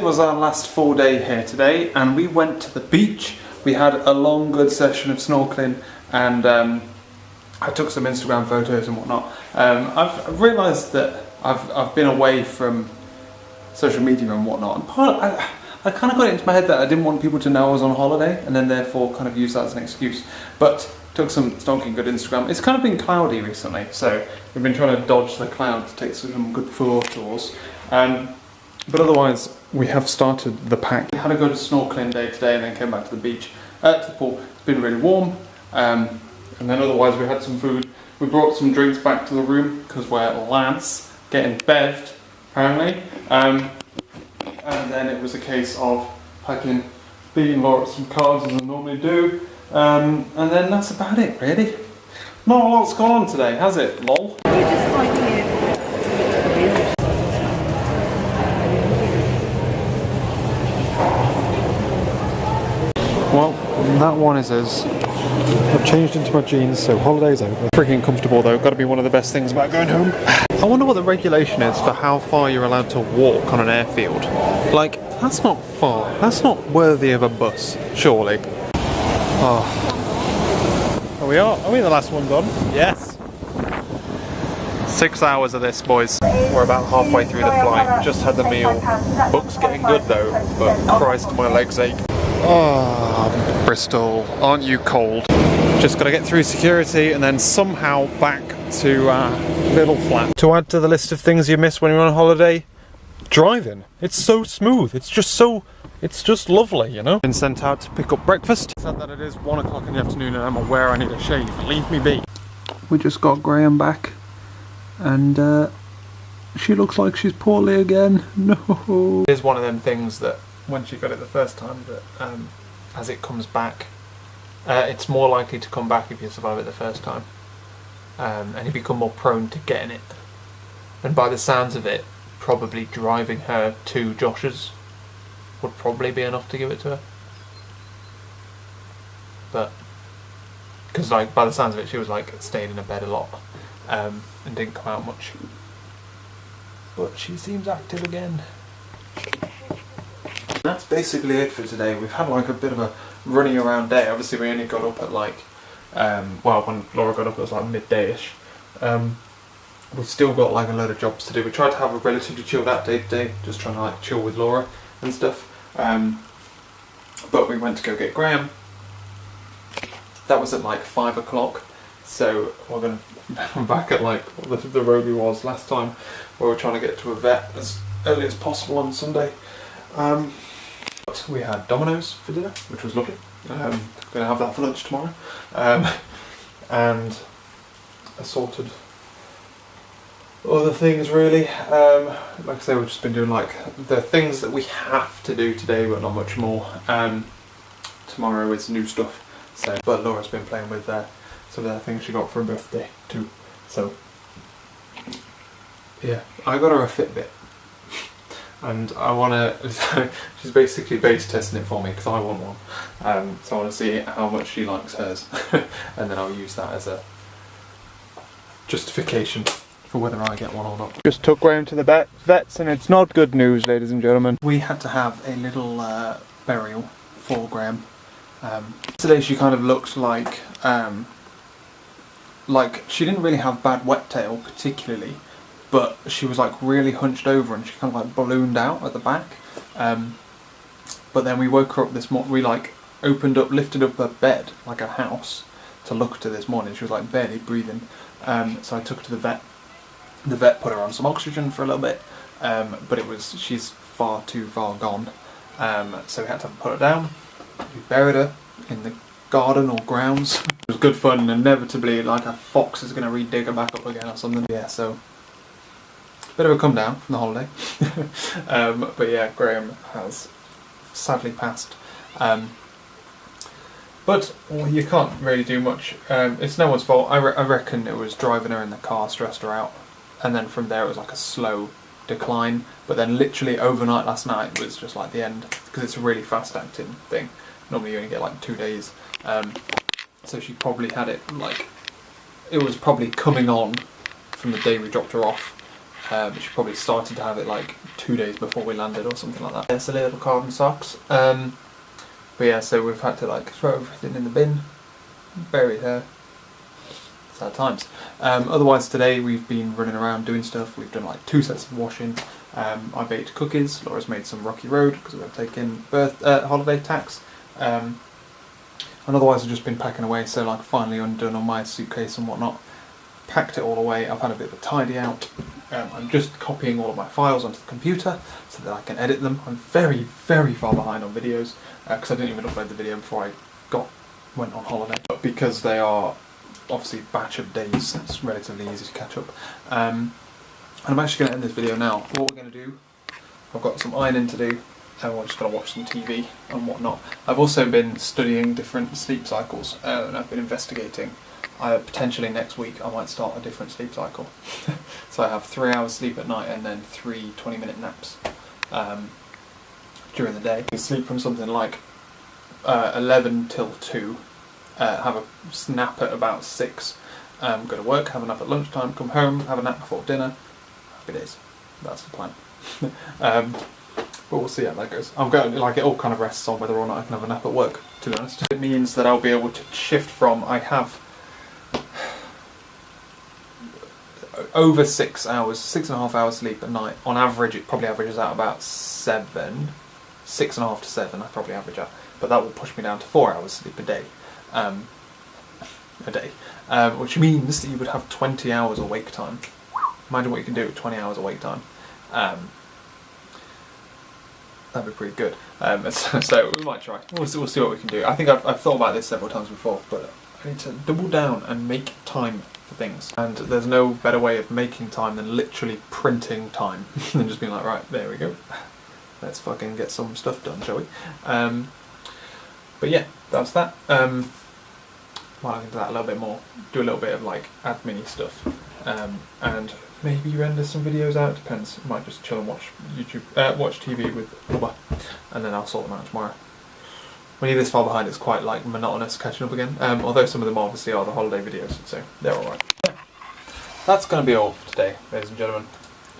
was our last full day here today, and we went to the beach. We had a long, good session of snorkeling, and I took some Instagram photos and whatnot. I've realised that I've been away from social media and whatnot, and I kind of got it into my head that I didn't want people to know I was on holiday, and then therefore kind of use that as an excuse. But took some stonking good Instagram. It's kind of been cloudy recently, so we've been trying to dodge the clouds to take some good photos. But otherwise, we have started the pack. We had a good snorkeling day today, and then came back to the beach, to the pool. It's been really warm, and then otherwise we had some food. We brought some drinks back to the room because we're lads, getting bevved apparently. And then it was a case of packing Bea and Laura some cards as I normally do. And then that's about it, really. Not a lot's gone on today, has it, lol? Well, that one is as I've changed into my jeans, so holiday's over. Freaking comfortable though, gotta be one of the best things about going home. I wonder what the regulation is for how far you're allowed to walk on an airfield. Like, that's not far. That's not worthy of a bus, surely. Oh. Are we the last ones on? Yes. 6 hours of this, boys. We're about halfway through the flight. Just had the meal. Book's getting good though, but Christ, my legs ache. Oh, Bristol, aren't you cold? Just gotta get through security and then somehow back to little flat. To add to the list of things you miss when you're on holiday, driving. It's so smooth. It's just lovely, you know? Been sent out to pick up breakfast. Said that it is 1 o'clock in the afternoon and I'm aware I need a shave. Leave me be. We just got Graham back, and she looks like she's poorly again. No. It is one of them things that when she got it the first time, that as it comes back, it's more likely to come back if you survive it the first time, and you become more prone to getting it. And by the sounds of it, probably driving her to Josh's would probably be enough to give it to her. But because like by the sounds of it, she was like staying in a bed a lot, and didn't come out much. But she seems active again. That's basically it for today. We've had like a bit of a running around day. Obviously we only got up at like, well, when Laura got up it was like midday-ish. We've still got like a load of jobs to do. We tried to have a relatively chilled out day today, just trying to like chill with Laura and stuff. But we went to go get Graham. That was at like 5 o'clock. So we're going to back at like the road we was last time, where we're trying to get to a vet as early as possible on Sunday. But we had Domino's for dinner, which was lovely. Going to have that for lunch tomorrow. And assorted other things really. Like I say, we've just been doing like the things that we have to do today, but not much more. Tomorrow is new stuff. So, but Laura's been playing with some of the things she got for her birthday too. So yeah, I got her a Fitbit, and I want to. She's basically beta testing it for me because I want one. So I want to see how much she likes hers, and then I'll use that as a justification for whether I get one or not. Just took Graham to the vets, and it's not good news, ladies and gentlemen. We had to have a little burial for Graham. Today she kind of looked like she didn't really have bad wet tail particularly, but she was like really hunched over and she kind of like ballooned out at the back. But then we woke her up this morning. We like lifted up her bed like a house to look at her this morning. She was like barely breathing. So I took her to the vet. The vet put her on some oxygen for a little bit, but she's far too far gone. So we had to put her down. We buried her in the garden or grounds. It was good fun, and inevitably like a fox is going to re-dig her back up again or something. Yeah, so bit of a come down from the holiday. But yeah, Graham has sadly passed. But you can't really do much. It's no one's fault. I reckon it was driving her in the car stressed her out, and then from there it was like a slow decline. But then literally overnight last night was just like the end, because it's a really fast acting thing. Normally you only get like 2 days. So she probably had it like, it was probably coming on from the day we dropped her off. She probably started to have it like 2 days before we landed or something like that. There's a little carbon socks. But yeah, so we've had to like throw everything in the bin, bury her. Sad times. Otherwise today we've been running around doing stuff. We've done like 2 sets of washing. I baked cookies. Laura's made some Rocky Road because we're taking holiday tax. And otherwise I've just been packing away, so like finally undone all my suitcase and whatnot. Packed it all away. I've had a bit of a tidy out. I'm just copying all of my files onto the computer so that I can edit them. I'm very, very far behind on videos because I didn't even upload the video before I went on holiday. But because they are obviously batch of days, it's relatively easy to catch up. And I'm actually going to end this video now. What we're going to do, I've got some ironing to do, and we're just going to watch some TV and whatnot. I've also been studying different sleep cycles, and I've been investigating. Potentially next week I might start a different sleep cycle. So I have 3 hours sleep at night and then 3 20-minute naps during the day. I sleep from something like 11 till 2, have a nap at about 6, go to work, have a nap at lunchtime, come home, have a nap before dinner. Happy days. That's the plan. But we'll see how that goes. I'm going, like, it all kind of rests on whether or not I can have a nap at work, to be honest. It means that I'll be able to shift from, I have over 6 hours, 6.5 hours sleep a night. On average, it probably averages out about 7, 6.5 to 7. I probably average out, but that will push me down to 4 hours sleep a day, which means that you would have 20 hours awake time. Imagine what you can do with 20 hours awake time. That'd be pretty good. So we might try. We'll see what we can do. I think I've thought about this several times before, but I need to double down and make time for things. And there's no better way of making time than literally printing time and just being like, right, there we go. Let's fucking get some stuff done, shall we? But yeah, that's that. Well, I can do that a little bit more. Do a little bit of like admin-y stuff, and maybe render some videos out. Depends. I might just chill and watch YouTube, watch TV with Bubba, and then I'll sort them out tomorrow. When you're this far behind, it's quite like monotonous catching up again. Although some of them obviously are the holiday videos, so they're alright. Yeah. That's going to be all for today, ladies and gentlemen.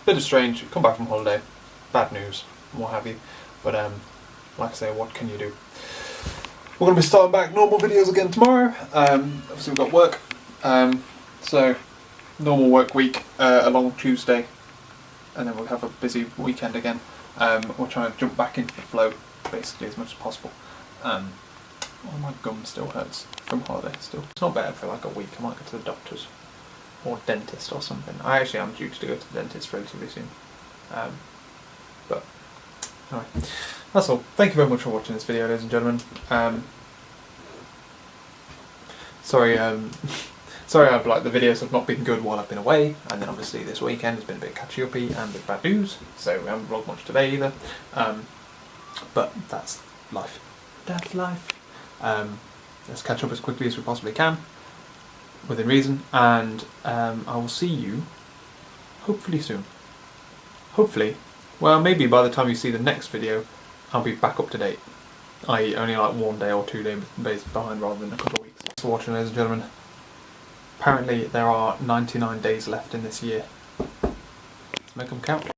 Bit of strange. Come back from holiday, bad news, and what have you. But like I say, what can you do? We're going to be starting back normal videos again tomorrow. Obviously we've got work, so normal work week along Tuesday, and then we'll have a busy weekend again. We're trying to jump back into the flow basically as much as possible. Oh, my gum still hurts from holiday still. It's not better for like a week. I might go to the doctor's or dentist or something. I actually am due to go to the dentist relatively soon. But anyway, that's all. Thank you very much for watching this video, ladies and gentlemen. Sorry, like the videos have not been good while I've been away, and then obviously this weekend has been a bit catchy-uppy and a bit bad news, so we haven't vlogged much today either. But that's life. That's life. Let's catch up as quickly as we possibly can, within reason, and I will see you hopefully soon. Hopefully, well, maybe by the time you see the next video, I'll be back up to date. I.e. only like 1 day or 2 days behind rather than a couple of weeks. Thanks for watching, ladies and gentlemen. Apparently there are 99 days left in this year. Let's make them count.